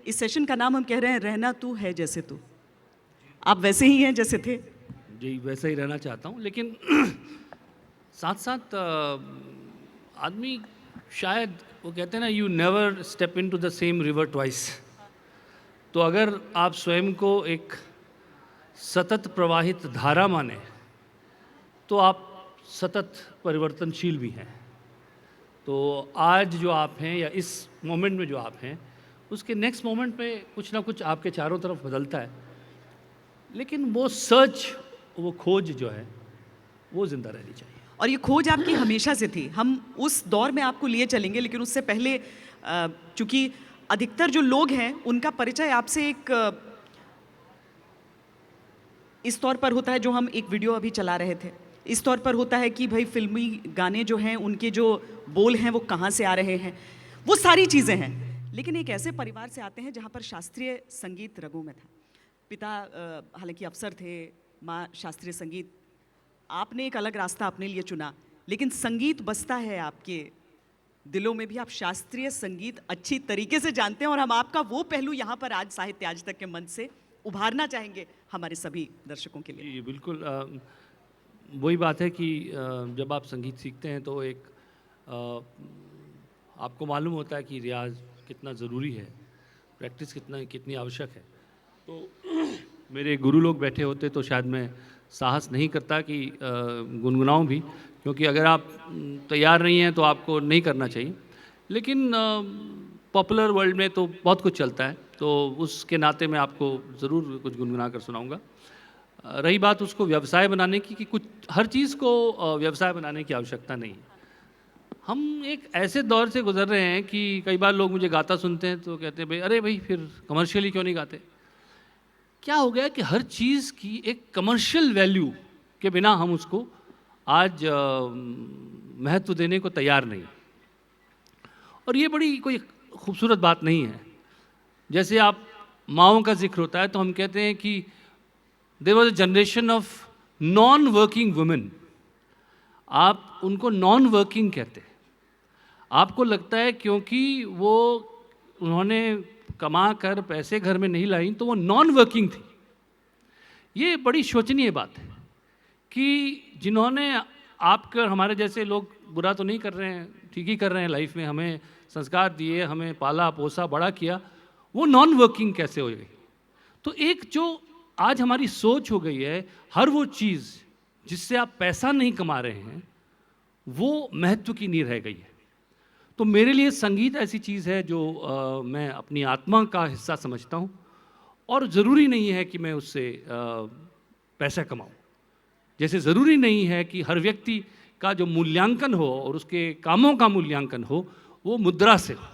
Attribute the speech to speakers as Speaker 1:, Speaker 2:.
Speaker 1: इस सेशन का नाम हम कह रहे हैं रहना तू है जैसे तू। आप वैसे ही हैं जैसे थे?
Speaker 2: जी वैसा ही रहना चाहता हूँ, लेकिन साथ साथ आदमी शायद वो कहते हैं ना, you never step into the same river twice. तो अगर आप स्वयं को एक सतत प्रवाहित धारा माने तो आप सतत परिवर्तनशील भी हैं। तो आज जो आप हैं या इस मोमेंट में जो आप हैं, उसके नेक्स्ट मोमेंट में कुछ ना कुछ आपके चारों तरफ बदलता है, लेकिन वो सर्च, वो खोज जो है वो ज़िंदा रहनी चाहिए।
Speaker 1: और ये खोज आपकी हमेशा से थी। हम उस दौर में आपको लिए चलेंगे, लेकिन उससे पहले चूंकि अधिकतर जो लोग हैं उनका परिचय आपसे एक इस तौर पर होता है, जो हम एक वीडियो अभी चला रहे थे, इस तौर पर होता है कि भाई फिल्मी गाने जो हैं उनके जो बोल हैं वो कहाँ से आ रहे हैं, वो सारी चीज़ें हैं। लेकिन एक ऐसे परिवार से आते हैं जहाँ पर शास्त्रीय संगीत रगों में था। पिता हालांकि अफसर थे, माँ शास्त्रीय संगीत। आपने एक अलग रास्ता अपने लिए चुना, लेकिन संगीत बसता है आपके दिलों में भी। आप शास्त्रीय संगीत अच्छी तरीके से जानते हैं और हम आपका वो पहलू यहाँ पर आज साहित्य आज तक के मंच से उभारना चाहेंगे हमारे सभी दर्शकों के लिए।
Speaker 2: जी बिल्कुल, वही बात है कि जब आप संगीत सीखते हैं तो एक आपको मालूम होता है कि रियाज कितना ज़रूरी है, प्रैक्टिस कितनी आवश्यक है। तो मेरे गुरु लोग बैठे होते तो शायद मैं साहस नहीं करता कि गुनगुनाऊं भी, क्योंकि अगर आप तैयार नहीं हैं तो आपको नहीं करना चाहिए। लेकिन पॉपुलर वर्ल्ड में तो बहुत कुछ चलता है, तो उसके नाते मैं आपको ज़रूर कुछ गुनगुना कर सुनाऊंगा। रही बात उसको व्यवसाय बनाने की, कि कुछ हर चीज़ को व्यवसाय बनाने की आवश्यकता नहीं है। हम एक ऐसे दौर से गुजर रहे हैं कि कई बार लोग मुझे गाता सुनते हैं तो कहते हैं भाई अरे भाई फिर कमर्शियली क्यों नहीं गाते। क्या हो गया कि हर चीज़ की एक कमर्शियल वैल्यू के बिना हम उसको आज महत्व देने को तैयार नहीं। और ये बड़ी कोई खूबसूरत बात नहीं है। जैसे आप माँओं का जिक्र होता है तो हम कहते हैं कि there was a generation of non working women. आप उनको नॉन वर्किंग कहते हैं। आपको लगता है क्योंकि वो उन्होंने कमा कर पैसे घर में नहीं लाई तो वो नॉन वर्किंग थी। ये बड़ी शोचनीय बात है कि जिन्होंने आपका, हमारे जैसे लोग बुरा तो नहीं कर रहे हैं, ठीक ही कर रहे हैं, लाइफ में हमें संस्कार दिए, हमें पाला पोसा बड़ा किया, वो नॉन वर्किंग कैसे हो गई। तो एक जो आज हमारी सोच हो गई है, हर वो चीज़ जिससे आप पैसा नहीं कमा रहे हैं वो महत्व की नहीं रह गई है। तो मेरे लिए संगीत ऐसी चीज़ है जो मैं अपनी आत्मा का हिस्सा समझता हूँ, और ज़रूरी नहीं है कि मैं उससे पैसा कमाऊँ। जैसे ज़रूरी नहीं है कि हर व्यक्ति का जो मूल्यांकन हो और उसके कामों का मूल्यांकन हो वो मुद्रा से हो।